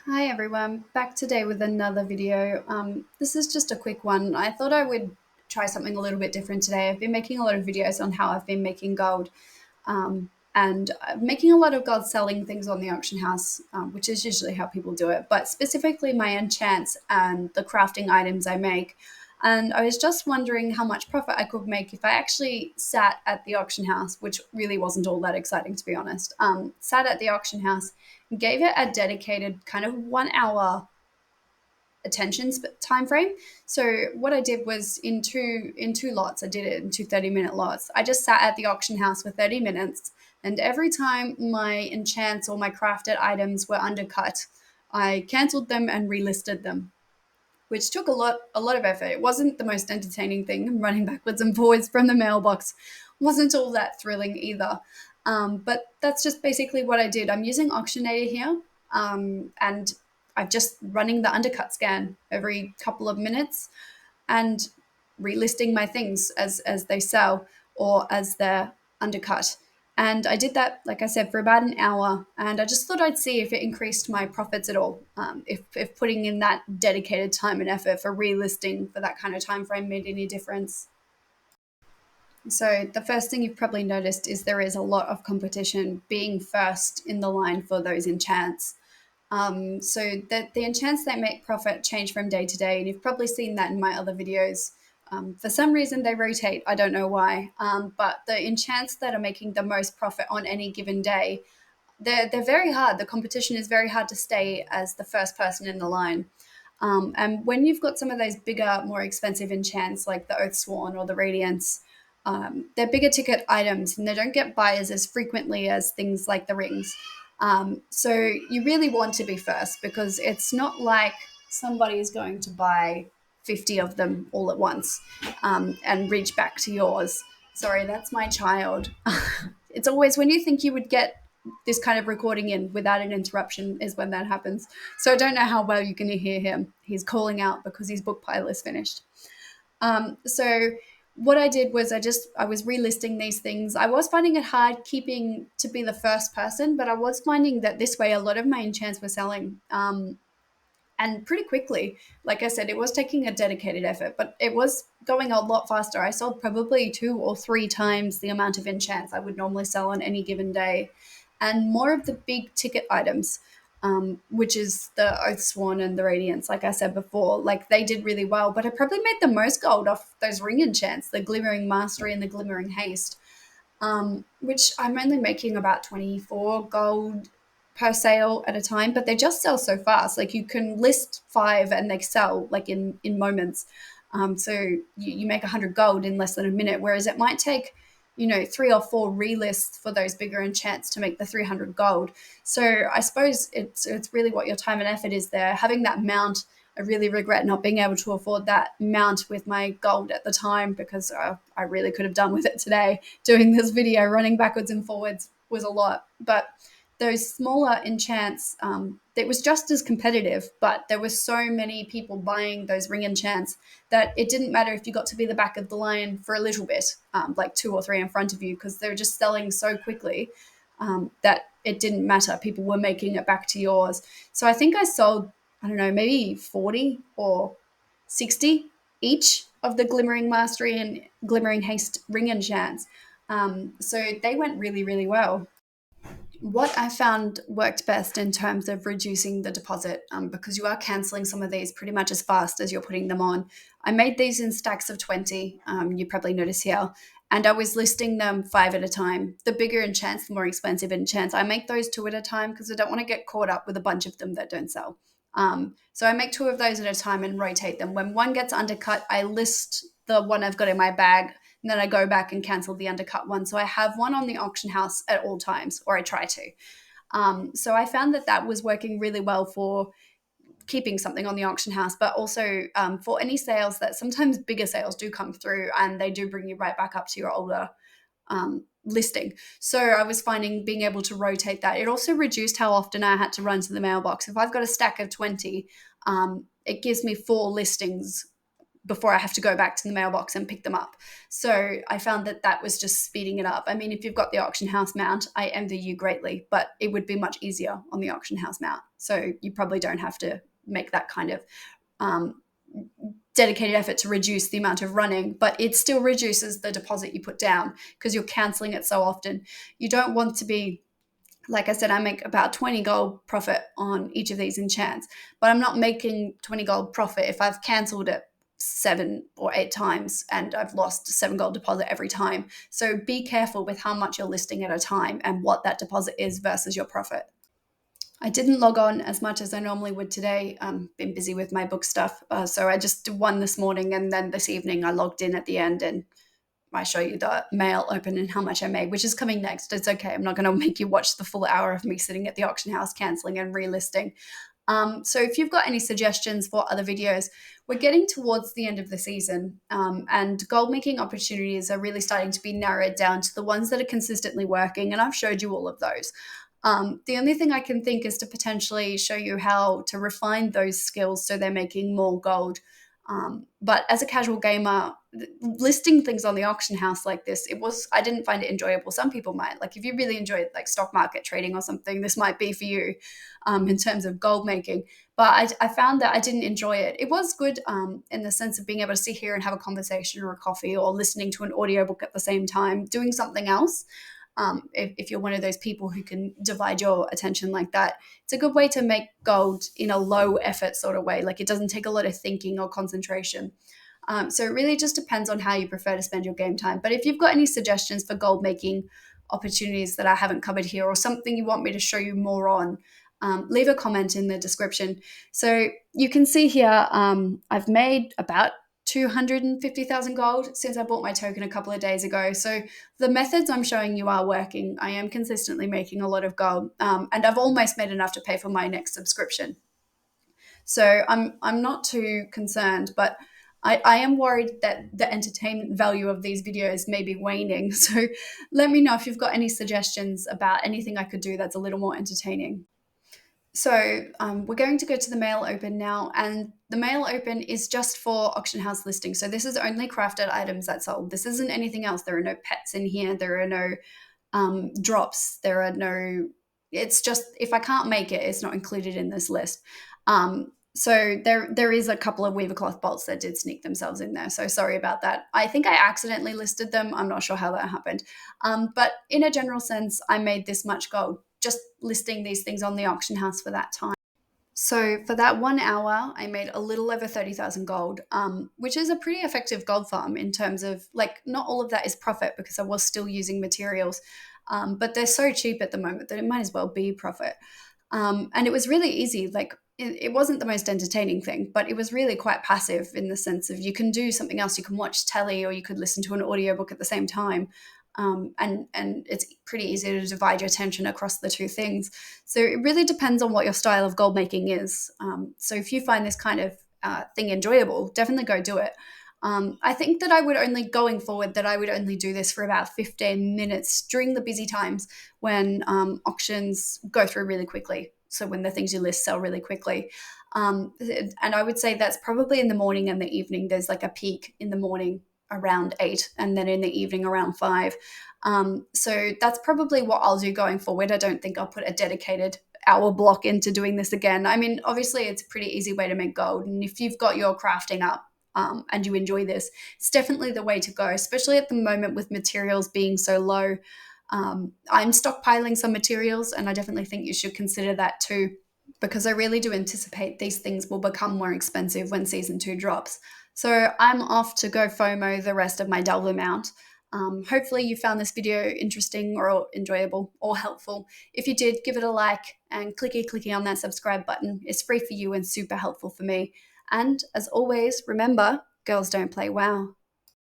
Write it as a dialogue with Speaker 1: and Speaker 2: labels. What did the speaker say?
Speaker 1: Hi everyone, back today with another video. This is just a quick one. I thought I would try something a little bit different today. I've been making a lot of videos on how I've been making gold, and I'm making a lot of gold selling things on the auction house, which is usually how people do it, but specifically my enchants and the crafting items I make. And I was just wondering how much profit I could make if I actually sat at the auction house, which really wasn't all that exciting to be honest. Sat at the auction house, gave it a dedicated kind of 1 hour attention time frame. So what I did was in two lots. I did it in two 30-minute lots. I just sat at the auction house for 30 minutes, and every time my enchants or my crafted items were undercut, I cancelled them and relisted them, which took a lot of effort. It wasn't the most entertaining thing. Running backwards and forwards from the mailbox wasn't all that thrilling either. But that's just basically what I did. I'm using Auctionator here, and I'm just running the undercut scan every couple of minutes and relisting my things as they sell or as they're undercut. And I did that, like I said, for about an hour. And I just thought I'd see if it increased my profits at all. If putting in that dedicated time and effort for relisting for that kind of time frame made any difference. So the first thing you've probably noticed is there is a lot of competition being first in the line for those enchants. So the enchants that make profit change from day to day, and you've probably seen that in my other videos. For some reason, they rotate. I don't know why. But the enchants that are making the most profit on any given day, they're very hard. The competition is very hard to stay as the first person in the line. And when you've got some of those bigger, more expensive enchants like the Oathsworn or the Radiance, they're bigger ticket items and they don't get buyers as frequently as things like the rings. So you really want to be first because it's not like somebody is going to buy 50 of them all at once and reach back to yours. Sorry, that's my child. It's always when you think you would get this kind of recording in without an interruption is when that happens. So I don't know how well you can hear him. He's calling out because his book pile is finished. So what I did was I was relisting these things. I was finding it hard keeping to be the first person, but I was finding that this way a lot of my enchants were selling. And pretty quickly, like I said, it was taking a dedicated effort, but it was going a lot faster. I sold probably two or three times the amount of enchants I would normally sell on any given day, and more of the big ticket items, which is the Oathsworn and the Radiance. Like I said before, like they did really well, but I probably made the most gold off those ring enchants, the Glimmering Mastery and the Glimmering Haste, which I'm only making about 24 gold per sale at a time, but they just sell so fast. Like you can list five and they sell like in moments. So you make 100 gold in less than a minute, whereas it might take, three or four relists for those bigger enchants to make the 300 gold. So I suppose it's really what your time and effort is there. Having that mount, I really regret not being able to afford that mount with my gold at the time because I really could have done with it today. Doing this video, running backwards and forwards was a lot. But those smaller enchants, it was just as competitive, but there were so many people buying those ring enchants that it didn't matter if you got to be the back of the line for a little bit, like two or three in front of you, because they were just selling so quickly that it didn't matter. People were making it back to yours. So I think I sold, I don't know, maybe 40 or 60 each of the Glimmering Mastery and Glimmering Haste ring enchants. So they went really, really well. What I found worked best in terms of reducing the deposit, because you are cancelling some of these pretty much as fast as you're putting them on. I made these in stacks of 20, you probably notice here, and I was listing them five at a time. The bigger enchants, the more expensive enchants. I make those two at a time because I don't want to get caught up with a bunch of them that don't sell. So I make two of those at a time and rotate them. When one gets undercut, I list the one I've got in my bag, and then I go back and cancel the undercut one. So I have one on the auction house at all times, or I try to. So I found that that was working really well for keeping something on the auction house, but also for any sales that sometimes bigger sales do come through and they do bring you right back up to your older listing. So I was finding being able to rotate that. It also reduced how often I had to run to the mailbox. If I've got a stack of 20, it gives me four listings before I have to go back to the mailbox and pick them up. So I found that that was just speeding it up. I mean, if you've got the auction house mount, I envy you greatly, but it would be much easier on the auction house mount. So you probably don't have to make that kind of um, dedicated effort to reduce the amount of running, but it still reduces the deposit you put down because you're canceling it so often. You don't want to be, like I said, I make about 20 gold profit on each of these enchants, but I'm not making 20 gold profit if I've cancelled it 7 or 8 times and I've lost 7 gold deposit every time. So be careful with how much you're listing at a time and what that deposit is versus your profit. I didn't log on as much as I normally would today. Been busy with my book stuff. So I just did one this morning, and then this evening I logged in at the end, and I show you the mail open and how much I made, which is coming next. It's okay. I'm not going to make you watch the full hour of me sitting at the auction house cancelling and relisting. So if you've got any suggestions for other videos, we're getting towards the end of the season, and gold making opportunities are really starting to be narrowed down to the ones that are consistently working, and I've showed you all of those. The only thing I can think is to potentially show you how to refine those skills so they're making more gold. But as a casual gamer, listing things on the auction house like this, I didn't find it enjoyable. Some people might. Like, if you really enjoy like stock market trading or something, this might be for you in terms of gold making. But I found that I didn't enjoy it. It was good in the sense of being able to sit here and have a conversation or a coffee or listening to an audiobook at the same time, doing something else. If you're one of those people who can divide your attention like that, it's a good way to make gold in a low effort sort of way. Like, it doesn't take a lot of thinking or concentration. So it really just depends on how you prefer to spend your game time. But if you've got any suggestions for gold making opportunities that I haven't covered here, or something you want me to show you more on, leave a comment in the description. So you can see here, I've made about 250,000 gold since I bought my token a couple of days ago. So the methods I'm showing you are working. I am consistently making a lot of gold, and I've almost made enough to pay for my next subscription. So I'm not too concerned, but I am worried that the entertainment value of these videos may be waning. So let me know if you've got any suggestions about anything I could do that's a little more entertaining. So we're going to go to the mail open now, and the mail open is just for auction house listings. So this is only crafted items that's sold. This isn't anything else. There are no pets in here. There are no drops. There are no. It's just, if I can't make it, it's not included in this list. So there is a couple of weaver cloth bolts that did sneak themselves in there. So sorry about that. I think I accidentally listed them. I'm not sure how that happened. But in a general sense, I made this much gold just listing these things on the auction house for that time. So for that 1 hour, I made a little over 30,000 gold, which is a pretty effective gold farm in terms of, like, not all of that is profit because I was still using materials, but they're so cheap at the moment that it might as well be profit. And it was really easy. Like, it wasn't the most entertaining thing, but it was really quite passive in the sense of you can do something else. You can watch telly or you could listen to an audiobook at the same time. And it's pretty easy to divide your attention across the two things. So it really depends on what your style of gold making is. So if you find this kind of thing enjoyable, definitely go do it. I think that going forward, that I would only do this for about 15 minutes during the busy times when auctions go through really quickly. So when the things you list sell really quickly. And I would say that's probably in the morning and the evening. There's like a peak in the morning around 8 and then in the evening around 5. So that's probably what I'll do going forward. I don't think I'll put a dedicated hour block into doing this again. I mean, obviously it's a pretty easy way to make gold. And if you've got your crafting up and you enjoy this, it's definitely the way to go, especially at the moment with materials being so low. I'm stockpiling some materials, and I definitely think you should consider that too, because I really do anticipate these things will become more expensive when season 2 drops. So I'm off to go FOMO the rest of my Delver mount. Hopefully you found this video interesting or enjoyable or helpful. If you did, give it a like and clicky on that subscribe button. It's free for you and super helpful for me. And as always, remember, girls don't play WoW.